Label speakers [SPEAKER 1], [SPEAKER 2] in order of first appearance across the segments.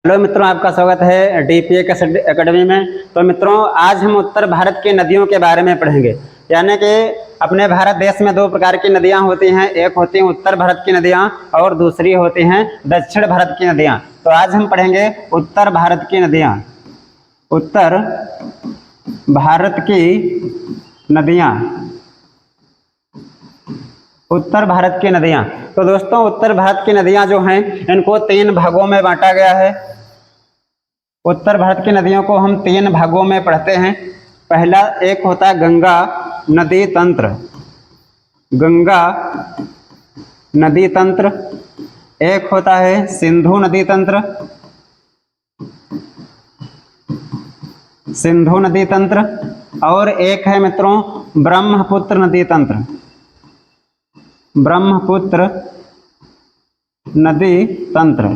[SPEAKER 1] Hello मित्रों, आपका स्वागत है डीपीए एकेडमी में। तो मित्रों, आज हम उत्तर भारत की नदियों के बारे में पढ़ेंगे। यानी कि अपने भारत देश में दो प्रकार की नदियां होती हैं, एक होती हैं उत्तर भारत की नदियां और दूसरी होती हैं दक्षिण भारत की नदियां। तो आज हम पढ़ेंगे उत्तर भारत की नदियां। उत्तर भारत की नदियां, उत्तर भारत की नदियां। तो दोस्तों, उत्तर भारत की नदियां जो हैं इनको 3 भागों में बांटा गया है। उत्तर भारत की नदियों को हम 3 भागों में पढ़ते हैं। पहला एक होता है गंगा नदी तंत्र, गंगा नदी तंत्र। एक होता है सिंधु नदी तंत्र, सिंधु नदी तंत्र। और एक है मित्रों ब्रह्मपुत्र नदी तंत्र, ब्रह्मपुत्र नदी तंत्र।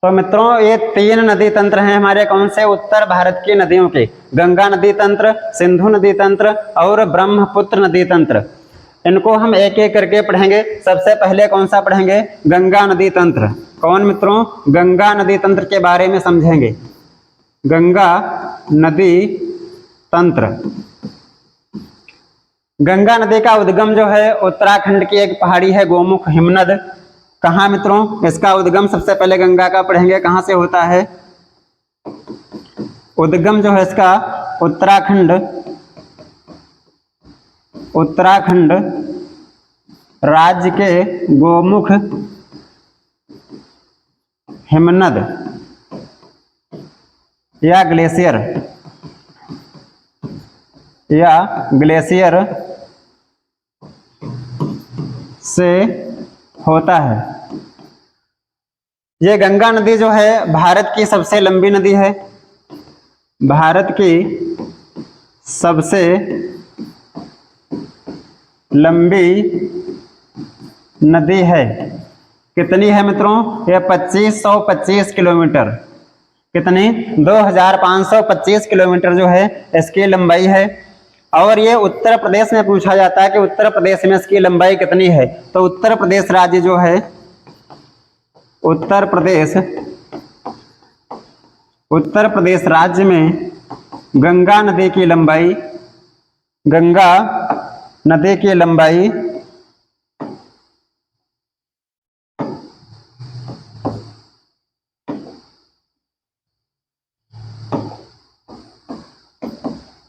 [SPEAKER 1] तो मित्रों, ये 3 नदी तंत्र हैं हमारे कौन से उत्तर भारत की नदियों के, गंगा नदी तंत्र, सिंधु नदी तंत्र और ब्रह्मपुत्र नदी तंत्र। इनको हम एक एक करके पढ़ेंगे। सबसे पहले कौन सा पढ़ेंगे? गंगा नदी तंत्र। कौन मित्रों? गंगा नदी तंत्र के बारे में समझेंगे। गंगा नदी तंत्र। गंगा नदी का उद्गम जो है उत्तराखंड की एक पहाड़ी है गोमुख हिमनद। कहाँ मित्रों? इसका उद्गम सबसे पहले गंगा का पढ़ेंगे, कहाँ से होता है। उद्गम जो है इसका उत्तराखंड, उत्तराखंड राज्य के गोमुख हिमनद या ग्लेशियर से होता है। ये गंगा नदी जो है भारत की सबसे लंबी नदी है, भारत की सबसे लंबी नदी है। कितनी है मित्रों? ये 2525 किलोमीटर। कितनी? 2525 किलोमीटर जो है इसकी लंबाई है। और ये उत्तर प्रदेश में पूछा जाता है कि उत्तर प्रदेश में इसकी लंबाई कितनी है। तो उत्तर प्रदेश राज्य जो है, उत्तर प्रदेश राज्य में गंगा नदी की लंबाई, गंगा नदी की लंबाई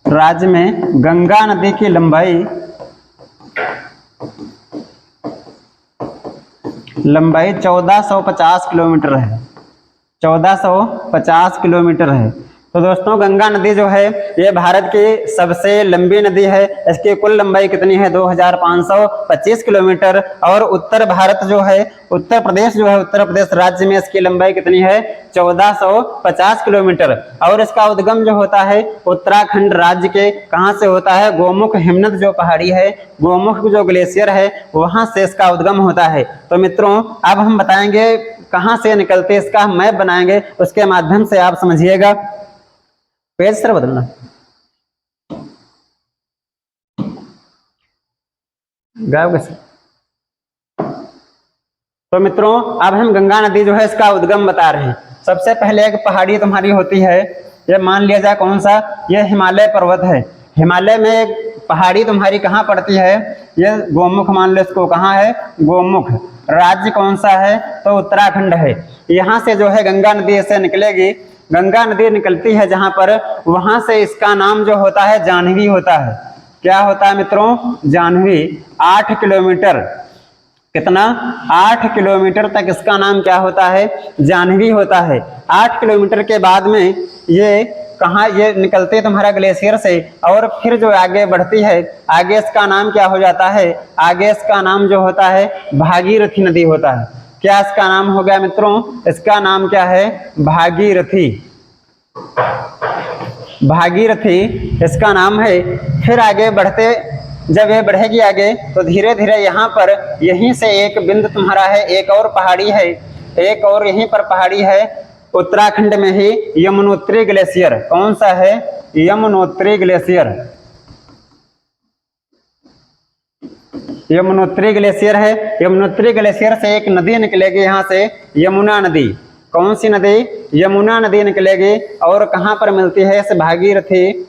[SPEAKER 1] राज्य में गंगा नदी की लंबाई 1450 किलोमीटर है, 1450 किलोमीटर है। तो दोस्तों, गंगा नदी जो है ये भारत की सबसे लंबी नदी है। इसकी कुल लंबाई कितनी है? 2525 किलोमीटर। और उत्तर भारत जो है, उत्तर प्रदेश जो है, उत्तर प्रदेश राज्य में इसकी लंबाई कितनी है? 1450 किलोमीटर। और इसका उद्गम जो होता है उत्तराखंड राज्य के कहाँ से होता है? गोमुख हिमनद जो पहाड़ी है, गोमुख जो ग्लेशियर है, वहां से इसका उद्गम होता है। तो मित्रों, अब हम बताएंगे कहाँ से निकलते, इसका मैप बनाएंगे, उसके माध्यम से आप समझिएगा। पेज सर बदलना। गायब कैसे? तो मित्रों, अब हम गंगा नदी जो है इसका उद्गम बता रहे हैं। सबसे पहले एक पहाड़ी तुम्हारी होती है, ये मान लिया जाए कौन सा? ये हिमालय पर्वत है। हिमालय में एक पहाड़ी तुम्हारी कहाँ पड़ती है? ये गोमुख मान लो इसको। कहाँ है? गोमुख। राज्य कौन सा है? तो उत्तराखंड है। यहाँ से जो है गंगा नदी ऐसे निकलेगी, गंगा नदी निकलती है जहां पर, वहां से इसका नाम जो होता है जाह्नवी होता है। क्या होता है मित्रों? जाह्नवी। 8 किलोमीटर, कितना? 8 किलोमीटर तक इसका नाम क्या होता है? जाह्नवी होता है। 8 किलोमीटर के बाद में ये कहाँ ये निकलते है तुम्हारा ग्लेशियर से, और फिर जो आगे बढ़ती है, आगे इसका नाम क्या हो जाता है? आगे इसका नाम जो होता है भागीरथी नदी होता है। क्या इसका नाम हो गया मित्रों? इसका नाम क्या है? भागीरथी। भागीरथी इसका नाम है। फिर आगे बढ़ते, जब ये बढ़ेगी आगे, तो धीरे धीरे यहाँ पर यहीं से एक बिंदु तुम्हारा है, एक और पहाड़ी है, एक और यहीं पर पहाड़ी है उत्तराखंड में ही, यमुनोत्री ग्लेशियर। कौन सा है? यमुनोत्री ग्लेशियर। यमुनोत्री ग्लेशियर है। यमुनोत्री ग्लेशियर से एक नदी निकलेगी यहाँ से, यमुना नदी। कौन सी नदी? यमुना नदी निकलेगी। और कहाँ पर मिलती है इस भागीरथी?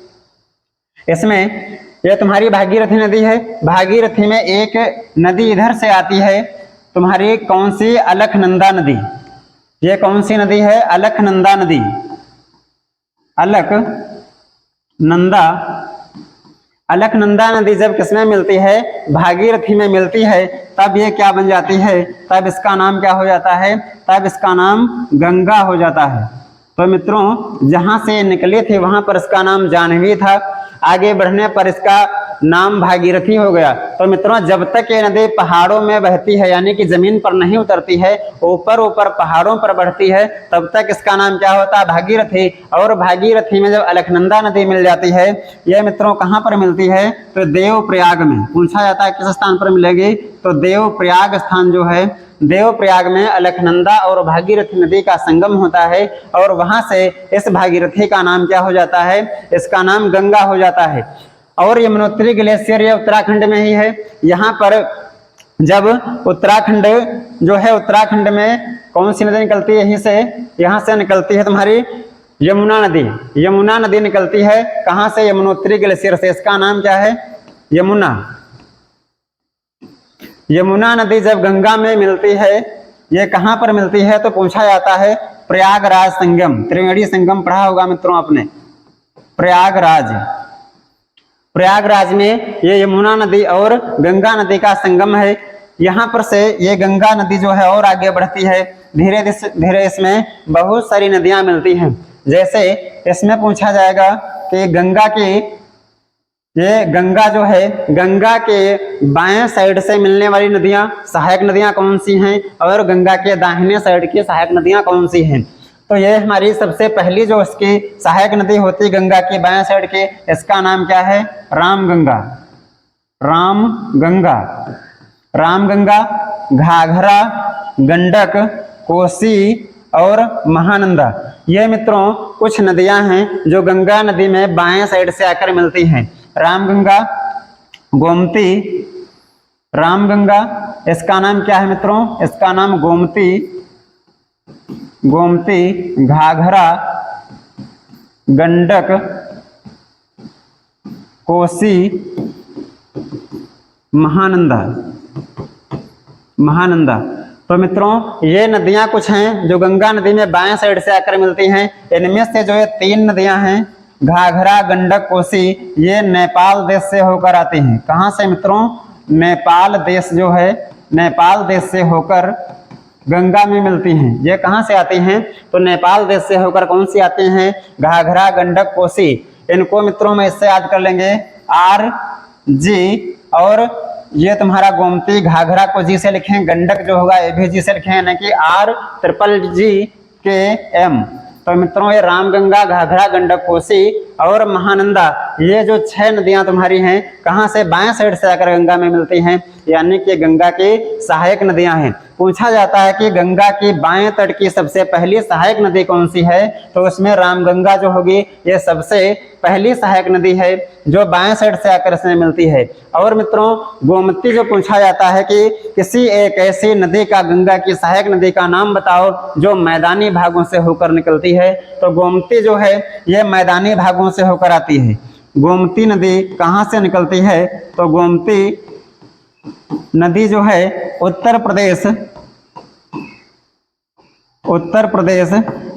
[SPEAKER 1] इसमें ये तुम्हारी भागीरथी नदी है। भागीरथी में एक नदी इधर से आती है तुम्हारी, कौन सी? अलकनंदा नदी। ये कौन सी नदी है? अलकनंदा नदी। अलकनंदा अलकनंदा नदी जब किसमें मिलती है? भागीरथी में मिलती है। तब ये क्या बन जाती है? तब इसका नाम क्या हो जाता है? तब इसका नाम गंगा हो जाता है। तो मित्रों, जहां से निकली थी वहां पर इसका नाम जाह्नवी था, आगे बढ़ने पर इसका नाम भागीरथी हो गया। तो मित्रों, जब तक ये नदी पहाड़ों में बहती है, यानी कि जमीन पर नहीं उतरती है, ऊपर ऊपर पहाड़ों पर बढ़ती है, तब तक इसका नाम क्या होता है? भागीरथी। और भागीरथी में जब अलकनंदा नदी मिल जाती है, यह मित्रों कहाँ पर मिलती है? तो देवप्रयाग में। पूछा जाता है किस स्थान पर मिलेगी? तो देवप्रयाग स्थान जो है, देवप्रयाग में अलकनंदा और भागीरथी नदी का संगम होता है। और वहां से इस भागीरथी का नाम क्या हो जाता है? इसका नाम गंगा हो जाता है। और यमुनोत्री ग्लेशियर ये उत्तराखंड में ही है। यहाँ पर जब उत्तराखंड जो है, उत्तराखंड में कौन सी नदी निकलती है? यहीं से, यहाँ से निकलती है तुम्हारी यमुना नदी। यमुना नदी निकलती है कहाँ से? यमुनोत्री ग्लेशियर से। इसका नाम क्या है? यमुना। यमुना नदी जब गंगा में मिलती है, ये कहाँ पर मिलती है? तो पूछा जाता है प्रयागराज संगम। त्रिवेणी संगम पढ़ा होगा मित्रों आपने। प्रयागराज, प्रयागराज में ये यमुना नदी और गंगा नदी का संगम है। यहाँ पर से ये गंगा नदी जो है और आगे बढ़ती है, धीरे धीरे इसमें बहुत सारी नदियां मिलती हैं। जैसे इसमें पूछा जाएगा कि गंगा की, ये गंगा जो है, गंगा के बाएं साइड से मिलने वाली नदियां, सहायक नदियां कौन सी हैं? और गंगा के दाहिने साइड की सहायक नदियां कौन सी हैं? तो ये हमारी सबसे पहली जो इसकी सहायक नदी होती है गंगा की बाएं साइड के, इसका नाम क्या है? रामगंगा। रामगंगा, रामगंगा, घाघरा, गंडक, कोसी और महानंदा, ये मित्रों कुछ नदियां हैं जो गंगा नदी में बाएं साइड से आकर मिलती हैं। रामगंगा, गोमती, रामगंगा, इसका नाम क्या है मित्रों? इसका नाम गोमती, गोमती, घाघरा, गंडक, कोसी, महानंदा। महानंदा। तो मित्रों, ये नदियां कुछ हैं जो गंगा नदी में बाएं साइड से आकर मिलती हैं। इनमें से जो ये तीन नदियां हैं, घाघरा, गंडक, कोसी, ये नेपाल देश से होकर आती हैं। कहाँ से मित्रों? नेपाल देश जो है, नेपाल देश से होकर गंगा में मिलती हैं। ये कहाँ से आती हैं? तो नेपाल देश से होकर कौन सी आती हैं? घाघरा, गंडक, कोसी। इनको मित्रों में इससे याद कर लेंगे आर जी, और ये तुम्हारा गोमती, घाघरा को जी से लिखें, गंडक जो होगा ए भी जी से लिखें, यानी कि RGGKM। तो मित्रों, ये रामगंगा, घाघरा, गंडक, कोसी और महानंदा, ये जो 6 नदियां तुम्हारी हैं, कहाँ से? बाएं साइड से आकर गंगा में मिलती हैं, यानी कि गंगा की सहायक नदियां हैं। पूछा जाता है कि गंगा की बाएं तट की सबसे पहली सहायक नदी कौन सी है? तो उसमें रामगंगा जो होगी, ये सबसे पहली सहायक नदी है जो बाएं साइड से आकर इसमें मिलती है। और मित्रों, गोमती जो पूछा जाता है कि किसी एक ऐसी नदी का, गंगा की सहायक नदी का नाम बताओ जो मैदानी भागों से होकर निकलती है। तो गोमती जो है ये मैदानी भागों से होकर आती है। गोमती नदी कहाँ से निकलती है? तो गोमती नदी जो है उत्तर प्रदेश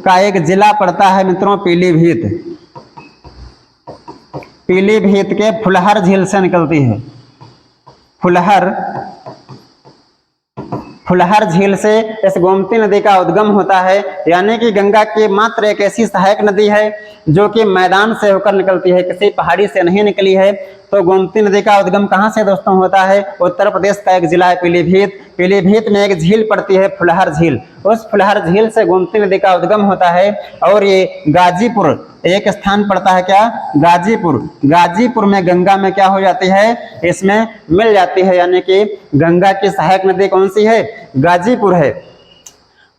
[SPEAKER 1] का एक जिला पड़ता है मित्रों, पीलीभीत। पीलीभीत के फुलहर झील से निकलती है। फुलहर झील से इस गोमती नदी का उद्गम होता है, यानी कि गंगा की मात्र एक ऐसी सहायक नदी है जो कि मैदान से होकर निकलती है, किसी पहाड़ी से नहीं निकली है। तो गोमती नदी का उद्गम कहाँ से दोस्तों होता है? उत्तर प्रदेश का एक जिला है पीलीभीत। पीलीभीत में एक झील पड़ती है, फुलहर झील। उस फुलहर झील से गोमती नदी का उद्गम होता है। और ये गाजीपुर एक स्थान पड़ता है, क्या? गाजीपुर। गाजीपुर में गंगा में क्या हो जाती है? इसमें मिल जाती है, यानी कि गंगा की सहायक नदी कौन सी है? गाजीपुर है।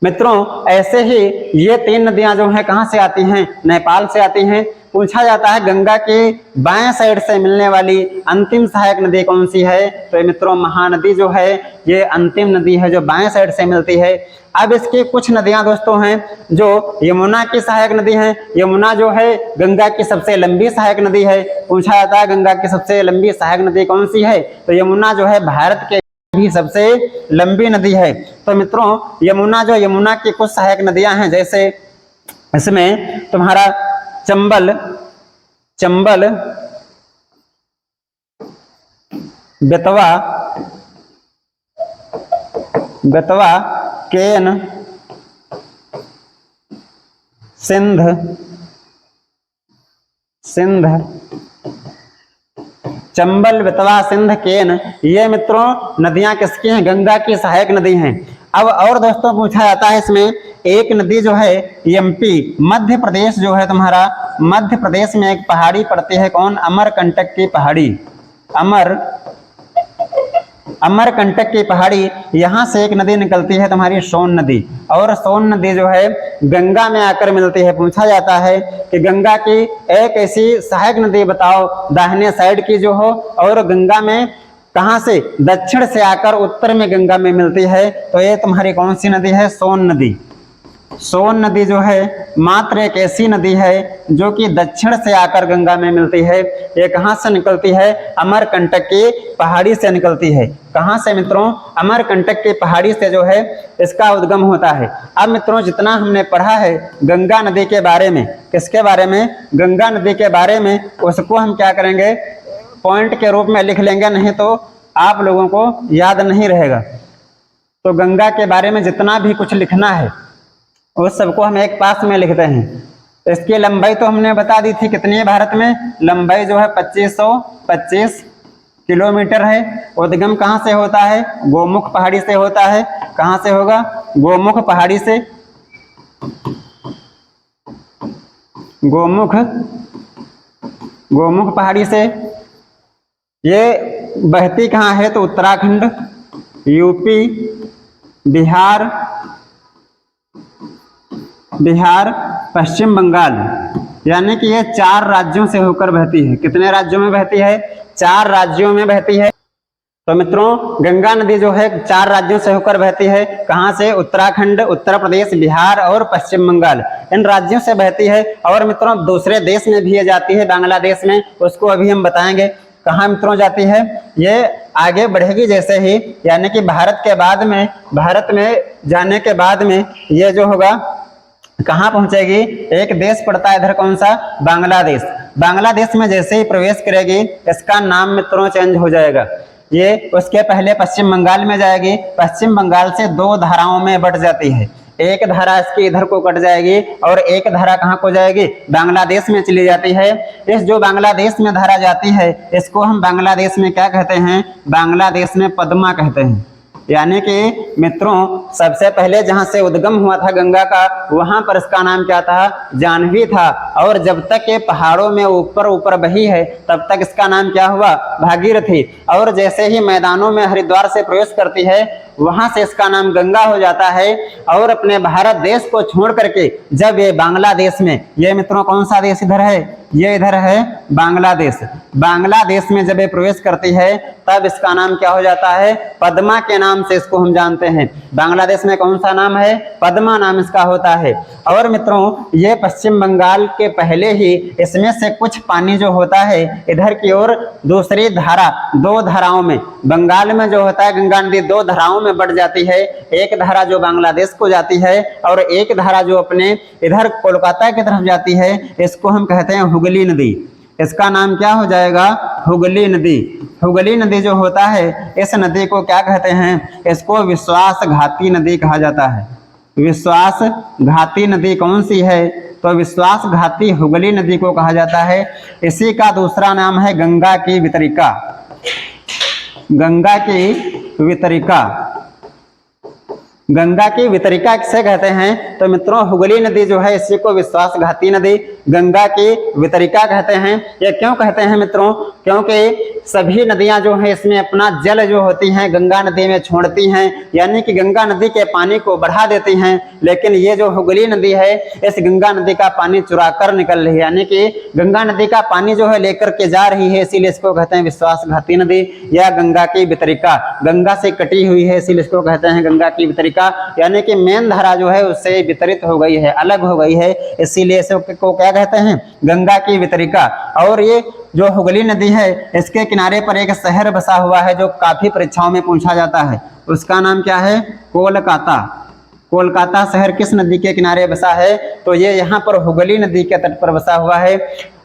[SPEAKER 1] मित्रों, ऐसे ही ये 3 नदियां जो हैं कहाँ से आती हैं? नेपाल से आती हैं। पूछा जाता है गंगा के बाएं साइड से मिलने वाली अंतिम सहायक नदी कौन सी है? तो मित्रों, महानदी जो है ये अंतिम नदी है जो बाएं साइड से मिलती है। अब इसकी कुछ नदियां दोस्तों हैं जो यमुना की सहायक नदी हैं। यमुना जो है गंगा की सबसे लंबी सहायक नदी है। पूछा जाता है गंगा की सबसे लंबी सहायक नदी कौन सी है, तो यमुना जो है भारत के भी सबसे लंबी नदी है। तो मित्रों यमुना की कुछ सहायक नदियां हैं, जैसे इसमें तुम्हारा चंबल, बेतवा, केन, सिंध, चंबल, बेतवा, सिंध, केन, ये मित्रों नदियां किसकी हैं, गंगा की सहायक नदी हैं। अब और दोस्तों पूछा जाता है इसमें एक नदी जो है एमपी मध्य प्रदेश जो है तुम्हारा, मध्य प्रदेश में एक पहाड़ी पड़ती है, कौन, अमरकंटक की पहाड़ी, अमरकंटक की पहाड़ी, यहां से एक नदी निकलती है तुम्हारी सोन नदी, और सोन नदी जो है गंगा में आकर मिलती है। पूछा जाता है कि गंगा की एक ऐसी सहायक नदी बताओ दाहिने साइड की जो हो, और गंगा में कहां से, दक्षिण से आकर उत्तर में गंगा में मिलती है, तो ये तुम्हारी कौन सी नदी है, सोन नदी। सोन नदी जो है मात्र एक ऐसी नदी है जो कि दक्षिण से आकर गंगा में मिलती है। ये कहां से निकलती है, अमरकंटक की पहाड़ी से निकलती है। कहां से मित्रों, अमरकंटक की पहाड़ी से जो है इसका उद्गम होता है। अब मित्रों जितना हमने पढ़ा है गंगा नदी के बारे में, किसके बारे में, गंगा नदी के बारे में, उसको हम क्या करेंगे, पॉइंट के रूप में लिख लेंगे, नहीं तो आप लोगों को याद नहीं रहेगा। तो गंगा के बारे में जितना भी कुछ लिखना है उस सबको हम एक पास में लिखते हैं। इसकी लंबाई तो हमने बता दी थी कितनी है, भारत में लंबाई जो है 2525 किलोमीटर है। उद्गम कहाँ से होता है, गोमुख पहाड़ी से होता है। कहाँ से होगा, गोमुख पहाड़ी से, गोमुख पहाड़ी से। ये बहती कहाँ है, तो उत्तराखंड, यूपी, बिहार, पश्चिम बंगाल, यानी कि ये 4 राज्यों से होकर बहती है। कितने राज्यों में बहती है, 4 राज्यों में बहती है। तो मित्रों गंगा नदी जो है 4 राज्यों से होकर बहती है। कहां से, उत्तराखंड, उत्तर प्रदेश, बिहार और पश्चिम बंगाल, इन राज्यों से बहती है। और मित्रों दूसरे देश में भी ये जाती है, बांग्लादेश में, उसको अभी हम बताएंगे। कहाँ मित्रों जाती है, ये आगे बढ़ेगी जैसे ही, यानी कि भारत में जाने के बाद में ये जो होगा कहाँ पहुंचेगी, एक देश पड़ता है इधर, कौन सा, बांग्लादेश। बांग्लादेश में जैसे ही प्रवेश करेगी इसका नाम मित्रों चेंज हो जाएगा। ये उसके पहले पश्चिम बंगाल में जाएगी, पश्चिम बंगाल से 2 धाराओं में बट जाती है। एक धारा इसकी इधर को कट जाएगी और एक धारा कहाँ को जाएगी, बांग्लादेश में चली जाती है। इस जो बांग्लादेश में धारा जाती है इसको हम बांग्लादेश में क्या कहते हैं, बांग्लादेश में पद्मा कहते हैं। यानी कि मित्रों सबसे पहले जहां से उद्गम हुआ था गंगा का, वहां पर इसका नाम क्या था, जाह्नवी था। और जब तक ये पहाड़ों में ऊपर ऊपर बही है तब तक इसका नाम क्या हुआ, भागीरथी। और जैसे ही मैदानों में हरिद्वार से प्रवेश करती है वहां से इसका नाम गंगा हो जाता है। और अपने भारत देश को छोड़ करके जब ये बांग्लादेश में, ये मित्रों कौन सा देश इधर है, ये इधर है बांग्लादेश, बांग्लादेश में जब ये प्रवेश करती है तब इसका नाम क्या हो जाता है, पद्मा के नाम से इसको हम जानते हैं। बांग्लादेश में कौन सा नाम है, पद्मा नाम इसका होता है। और मित्रों ये पश्चिम बंगाल के पहले ही इसमें से कुछ पानी जो होता है इधर की ओर दूसरी धारा, 2 धाराओं में, बंगाल में जो होता है गंगा नदी 2 धाराओं में बढ़ जाती है। एक धारा जो बांग्लादेश को जाती है और एक धारा जो अपने इधर कोलकाता की तरफ जाती है, इसको हम कहते हैं हुगली नदी। इसका नाम क्या हो जाएगा, हुगली नदी। हुगली नदी जो होता है इस नदी को क्या कहते हैं, इसको विश्वासघाती नदी कहा जाता है। विश्वासघाती नदी कौन सी है, तो विश्वासघाती हुगली नदी को कहा जाता है। इसी का दूसरा नाम है गंगा की वितरिका। गंगा की वितरिका, गंगा की वितरिका किसे कहते हैं, तो मित्रों हुगली नदी जो है इसी को विश्वासघाती नदी, गंगा की वितरिका कहते हैं। ये क्यों कहते हैं मित्रों, क्योंकि सभी नदियां जो हैं इसमें अपना जल जो होती हैं गंगा नदी में छोड़ती हैं, यानी कि गंगा नदी के पानी को बढ़ा देती हैं। लेकिन ये जो हुगली नदी है इस गंगा नदी का पानी चुरा कर निकल रही है, यानी कि गंगा नदी का पानी जो है लेकर के जा रही है, इसीलिए इसको कहते हैं विश्वासघाती नदी या गंगा की वितरिका। गंगा से कटी हुई है इसीलिए इसको कहते हैं गंगा की वितरिका। वितरिका, यानी कि मेन धारा जो है उससे वितरित हो गई है, अलग हो गई है, इसीलिए इसको क्या कहते हैं, गंगा की वितरिका। और ये जो हुगली नदी है इसके किनारे पर एक शहर बसा हुआ है जो काफी परीक्षाओं में पूछा जाता है, उसका नाम क्या है, कोलकाता। कोलकाता शहर किस नदी के किनारे बसा है, तो ये यहाँ पर हुगली नदी के तट पर बसा हुआ है।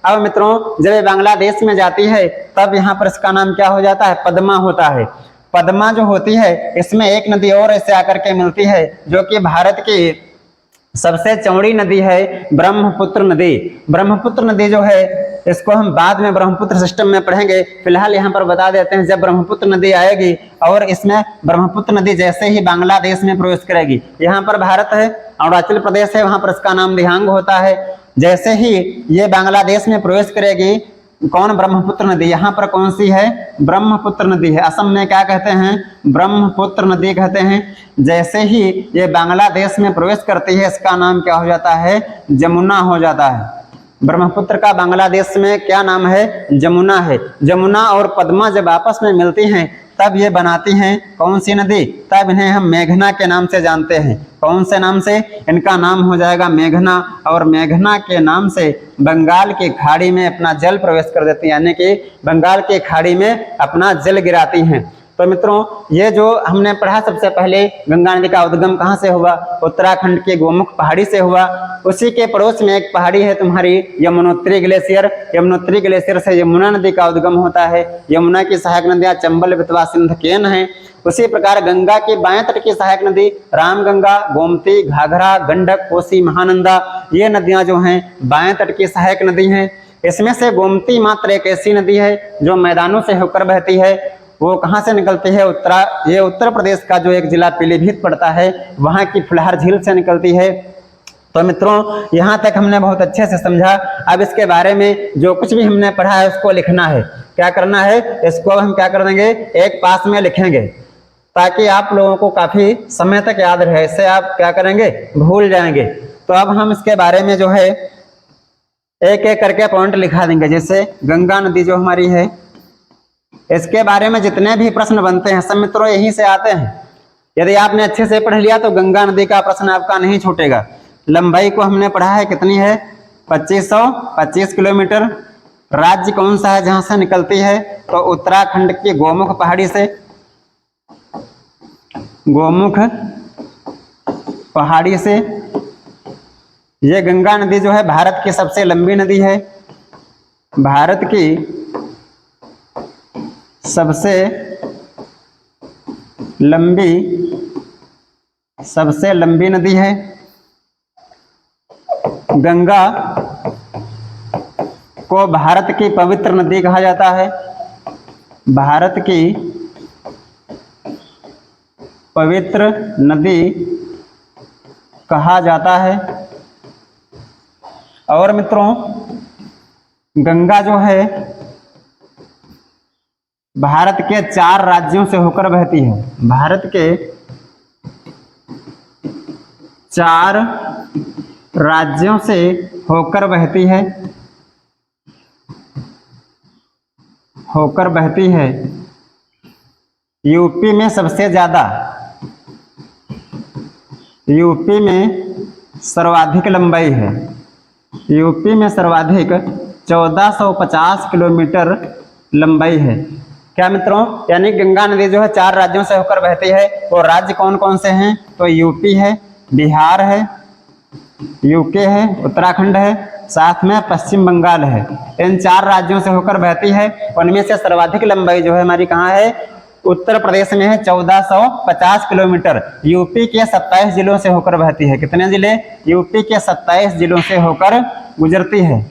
[SPEAKER 1] अब मित्रों जब ये बांग्लादेश में जाती है तब यहाँ पर इसका नाम क्या हो जाता है, पद्मा होता है। पद्मा जो होती है इसमें एक नदी और ऐसे आकर के मिलती है जो कि भारत की सबसे चौड़ी नदी है, ब्रह्मपुत्र नदी। ब्रह्मपुत्र नदी जो है इसको हम बाद में ब्रह्मपुत्र सिस्टम में पढ़ेंगे, फिलहाल यहाँ पर बता देते हैं जब ब्रह्मपुत्र नदी आएगी और इसमें ब्रह्मपुत्र नदी जैसे ही बांग्लादेश में प्रवेश करेगी, यहाँ पर भारत है, अरुणाचल प्रदेश है, वहां पर इसका नाम दिहांग होता है। जैसे ही ये बांग्लादेश में प्रवेश करेगी, कौन, ब्रह्मपुत्र नदी, यहाँ पर कौन सी है, ब्रह्मपुत्र नदी है। असम में क्या कहते हैं, ब्रह्मपुत्र नदी कहते हैं। जैसे ही ये बांग्लादेश में प्रवेश करती है इसका नाम क्या हो जाता है, जमुना हो जाता है। ब्रह्मपुत्र का बांग्लादेश में क्या नाम है, जमुना है। जमुना और पद्मा जब आपस में मिलती हैं तब ये बनाती हैं कौन सी नदी, तब इन्हें हम मेघना के नाम से जानते हैं। कौन से नाम से, इनका नाम हो जाएगा मेघना, और मेघना के नाम से बंगाल की खाड़ी में अपना जल प्रवेश कर देती हैं, यानी कि बंगाल की खाड़ी में अपना जल गिराती हैं। तो मित्रों ये जो हमने पढ़ा, सबसे पहले गंगा नदी का उद्गम कहाँ से हुआ, उत्तराखंड के गोमुख पहाड़ी से हुआ। उसी के पड़ोस में एक पहाड़ी है तुम्हारी यमुनोत्री ग्लेशियर। यमुनोत्री ग्लेशियर से यमुना नदी का उद्गम होता है। यमुना की सहायक नदियां चंबल, बेतवा, सिंध, केन है। उसी प्रकार गंगा के बाएं तट की सहायक नदी रामगंगा, गोमती, घाघरा, गंडक, कोसी, महानंदा, ये नदियां जो हैं बाएं तट की सहायक नदी हैं। इसमें से गोमती मात्र एक ऐसी नदी है जो मैदानों से होकर बहती है। वो कहाँ से निकलती है, ये उत्तर प्रदेश का जो एक जिला पीलीभीत पड़ता है वहाँ की फुलहर झील से निकलती है। तो मित्रों यहाँ तक हमने बहुत अच्छे से समझा। अब इसके बारे में जो कुछ भी हमने पढ़ा है उसको लिखना है। क्या करना है, इसको हम क्या कर देंगे, एक पास में लिखेंगे ताकि आप लोगों को काफी समय तक याद रहे, इससे आप क्या करेंगे, भूल जाएंगे। तो अब हम इसके बारे में जो है एक एक करके पॉइंट लिखा देंगे। जैसे गंगा नदी जो हमारी है, इसके बारे में जितने भी प्रश्न बनते हैं सब मित्रों यहीं से आते हैं। यदि आपने अच्छे से पढ़ लिया तो गंगा नदी का प्रश्न आपका नहीं छूटेगा। लंबाई को हमने पढ़ा है, कितनी है, 2525 किलोमीटर। राज्य कौन सा है जहां से निकलती है, तो उत्तराखंड की गोमुख पहाड़ी से। गोमुख पहाड़ी से ये गंगा नदी जो है भारत की सबसे लंबी नदी है। भारत की सबसे लंबी नदी है। गंगा को भारत की पवित्र नदी कहा जाता है। भारत की पवित्र नदी कहा जाता है। और मित्रों गंगा जो है भारत के 4 राज्यों से होकर बहती है। भारत के 4 राज्यों से होकर बहती है। यूपी में सबसे ज्यादा, यूपी में सर्वाधिक लंबाई है। यूपी में सर्वाधिक 1450 किलोमीटर लंबाई है। क्या मित्रों, यानी गंगा नदी जो है 4 राज्यों से होकर बहती है। वो राज्य कौन कौन से हैं, तो यूपी है, बिहार है, यूके है, उत्तराखंड है, साथ में पश्चिम बंगाल है। इन 4 राज्यों से होकर बहती है। उनमें से सर्वाधिक लंबाई जो है हमारी कहाँ है, उत्तर प्रदेश में है, 1450 किलोमीटर। यूपी के 27 जिलों से होकर बहती है। कितने जिले, यूपी के 27 जिलों से होकर गुजरती है।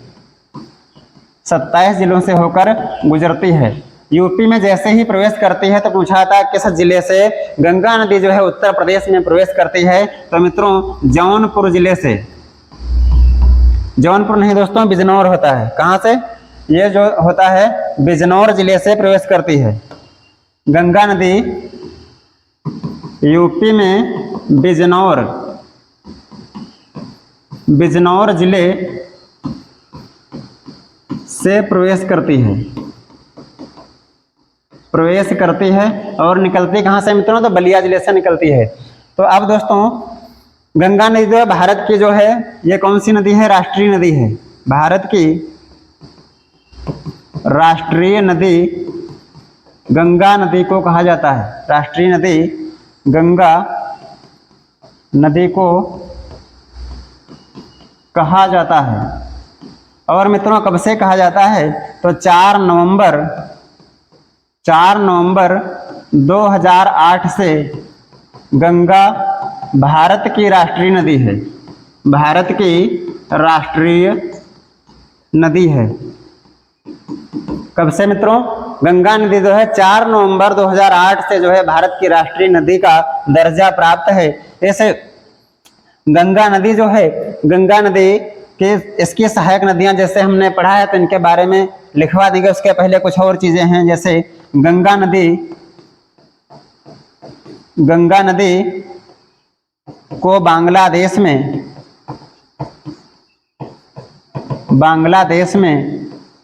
[SPEAKER 1] 27 जिलों से होकर गुजरती है। यूपी में जैसे ही प्रवेश करती है तो पूछा था किस जिले से, गंगा नदी जो है उत्तर प्रदेश में प्रवेश करती है, तो मित्रों जौनपुर जिले से। जौनपुर नहीं दोस्तों, बिजनौर होता है। कहाँ से, ये जो होता है बिजनौर जिले से प्रवेश करती है। गंगा नदी यूपी में बिजनौर जिले से प्रवेश करती है। और निकलती कहाँ से मित्रों, तो बलिया जिले से निकलती है। तो अब दोस्तों गंगा नदी जो है भारत की जो है ये कौन सी नदी है? राष्ट्रीय नदी है। भारत की राष्ट्रीय नदी गंगा नदी को कहा जाता है। राष्ट्रीय नदी गंगा नदी को कहा जाता है। और मित्रों कब से कहा जाता है? तो 4 नवंबर 2008 से गंगा भारत की राष्ट्रीय नदी है। भारत की राष्ट्रीय नदी है। कब से मित्रों? गंगा नदी जो है 4 नवंबर 2008 से जो है भारत की राष्ट्रीय नदी का दर्जा प्राप्त है। ऐसे गंगा नदी जो है, गंगा नदी के इसकी सहायक नदियां जैसे हमने पढ़ा है तो इनके बारे में लिखवा देंगे। उसके पहले कुछ और चीजें हैं, जैसे गंगा नदी को बांग्लादेश में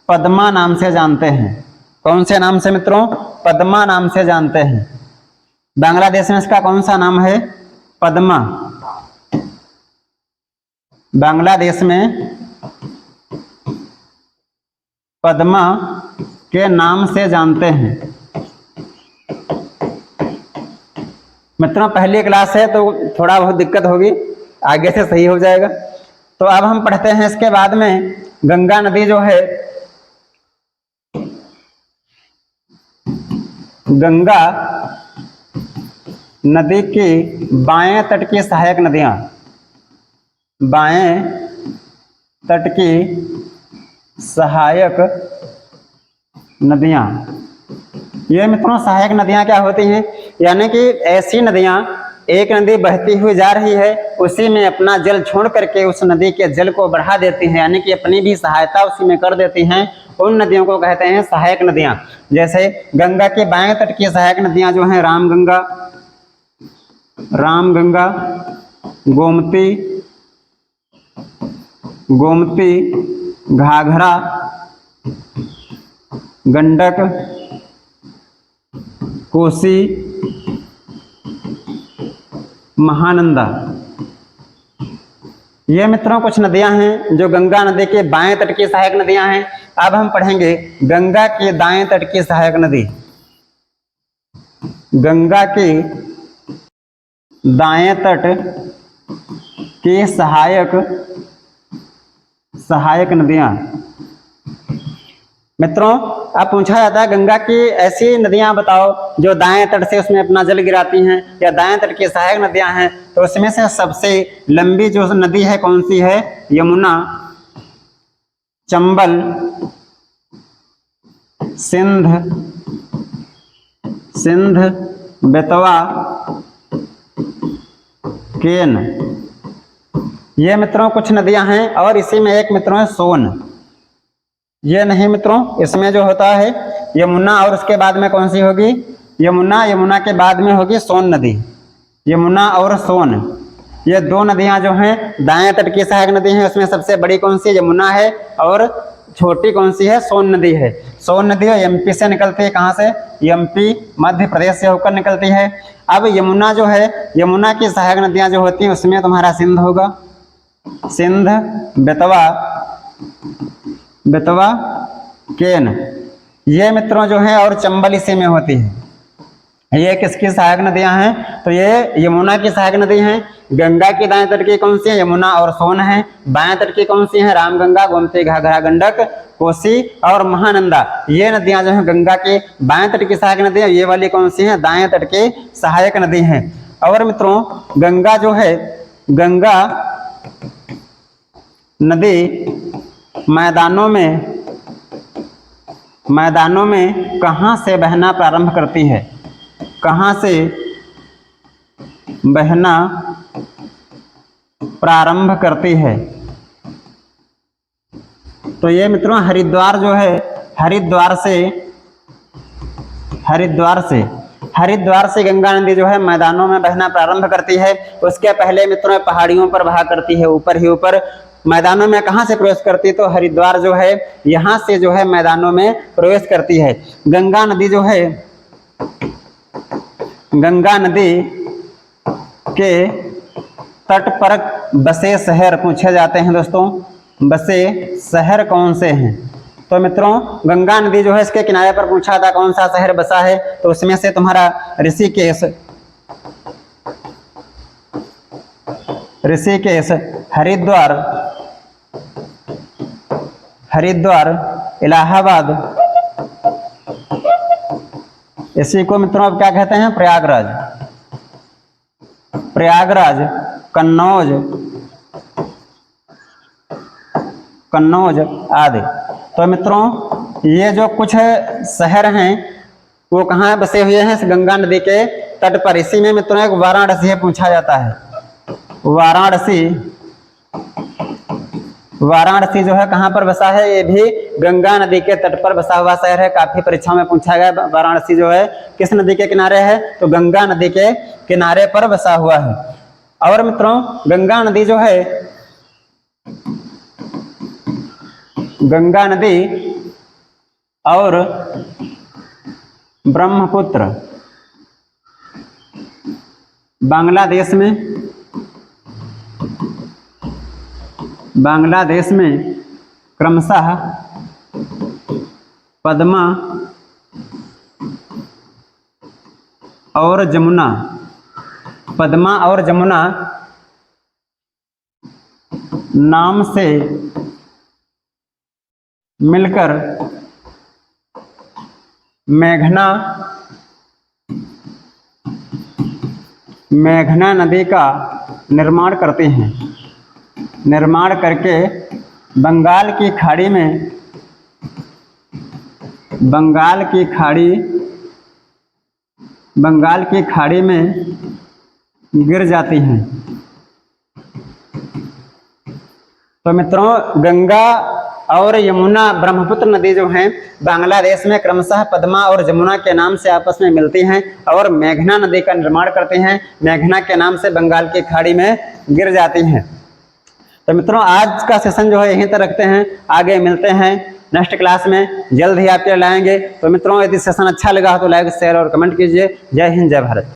[SPEAKER 1] पद्मा नाम से जानते हैं। कौन से नाम से मित्रों? पद्मा नाम से जानते हैं। बांग्लादेश में इसका कौन सा नाम है? पद्मा। बांग्लादेश में पद्मा के नाम से जानते हैं। मित्रों पहली क्लास है तो थोड़ा बहुत दिक्कत होगी, आगे से सही हो जाएगा। तो अब हम पढ़ते हैं इसके बाद में गंगा नदी जो है, गंगा नदी की बाएं तट की सहायक नदियां, बाएं तट की सहायक नदियां। ये मित्रों सहायक नदियां क्या होती हैं? यानी कि ऐसी नदियां, एक नदी बहती हुई जा रही है, उसी में अपना जल छोड़ करके उस नदी के जल को बढ़ा देती हैं, यानी कि अपनी भी सहायता उसी में कर देती हैं। उन नदियों को कहते हैं सहायक नदियां। जैसे गंगा के बाएं तट की सहायक नदियां जो हैं रामगंगा, गोमती, घाघरा, गंडक, कोसी, महानंदा। ये मित्रों कुछ नदियां हैं जो गंगा नदी के बाएं तट की सहायक नदियां हैं। अब हम पढ़ेंगे गंगा के दाएं तट की सहायक नदी। गंगा के दाएं तट की सहायक नदियां। मित्रों अब पूछा जाता है गंगा की ऐसी नदियां बताओ जो दाएं तट से उसमें अपना जल गिराती हैं या दाएं तट की सहायक नदियां हैं। तो उसमें से सबसे लंबी जो नदी है कौन सी है? यमुना, चंबल, सिंध, बेतवा, केन। ये मित्रों कुछ नदियां हैं। और इसी में एक मित्रों है सोन। ये नहीं मित्रों, इसमें जो होता है यमुना और उसके बाद में कौन सी होगी? यमुना के बाद में होगी सोन नदी। यमुना और सोन ये दो नदियां जो हैं दाएं तट की सहायक नदी हैं। उसमें सबसे बड़ी कौन सी? यमुना है। और छोटी कौन सी है? सोन नदी है। सोन नदी एमपी से निकलती है। कहाँ से? एमपी मध्य प्रदेश से होकर निकलती है। अब यमुना जो है, यमुना की सहायक नदियां जो होती हैं उसमें तुम्हारा सिंध होगा, सिंध, बेतवा, केन। ये मित्रों जो है और चंबल इसी में होती है। ये किसकी सहायक नदियां हैं? तो ये यमुना की सहायक नदी हैं। गंगा की दाएं तट की कौन सी है? यमुना और सोन है। बाएं तट की कौन सी है? रामगंगा, गोमती, घाघरा, गंडक, कोसी और महानंदा। ये नदियां जो हैं गंगा के बाएं तट की सहायक नदी है। ये वाली कौन सी है? दाएं तट की सहायक नदी है। और मित्रों गंगा जो है, गंगा नदी मैदानों में कहाँ से बहना प्रारंभ करती है? कहाँ से बहना प्रारंभ करती है? तो ये मित्रों हरिद्वार जो है, हरिद्वार से गंगा नदी जो है मैदानों में बहना प्रारंभ करती है। उसके पहले मित्रों पहाड़ियों पर बहा करती है, ऊपर ही ऊपर। मैदानों में कहाँ से प्रवेश करती है? तो हरिद्वार जो है यहाँ से जो है मैदानों में प्रवेश करती है। गंगा नदी जो है, गंगा नदी के तट पर बसे शहर पूछे जाते हैं दोस्तों, बसे शहर कौन से हैं। तो मित्रों गंगा नदी जो है इसके किनारे पर पूछा था कौन सा शहर बसा है, तो उसमें से तुम्हारा ऋषिकेश, हरिद्वार, इलाहाबाद, इसी को मित्रों अब क्या कहते हैं, प्रयागराज, कन्नौज आदि। तो मित्रों ये जो कुछ शहर हैं वो कहाँ बसे हुए हैं, इस गंगा नदी के तट पर। इसी में मित्रों एक वाराणसी पूछा जाता है। वाराणसी जो है कहाँ पर बसा है, ये भी गंगा नदी के तट पर बसा हुआ शहर है। काफी परीक्षाओं में पूछा गया वाराणसी जो है किस नदी के किनारे है, तो गंगा नदी के किनारे पर बसा हुआ है। और मित्रों गंगा नदी जो है, गंगा नदी और ब्रह्मपुत्र बांग्लादेश में क्रमशः पद्मा और जमुना नाम से मिलकर मेघना नदी का निर्माण करते हैं। निर्माण करके बंगाल की खाड़ी में गिर जाती हैं। तो मित्रों गंगा और यमुना ब्रह्मपुत्र नदी जो हैं बांग्लादेश में क्रमशः पद्मा और जमुना के नाम से आपस में मिलती हैं और मेघना नदी का निर्माण करते हैं। मेघना के नाम से बंगाल की खाड़ी में गिर जाती हैं। तो मित्रों आज का सेशन जो है यहीं तक रखते हैं, आगे मिलते हैं नेक्स्ट क्लास में, जल्द ही आपके लाएंगे। तो मित्रों यदि सेशन अच्छा लगा हो तो लाइक शेयर और कमेंट कीजिए। जय हिंद, जय भारत।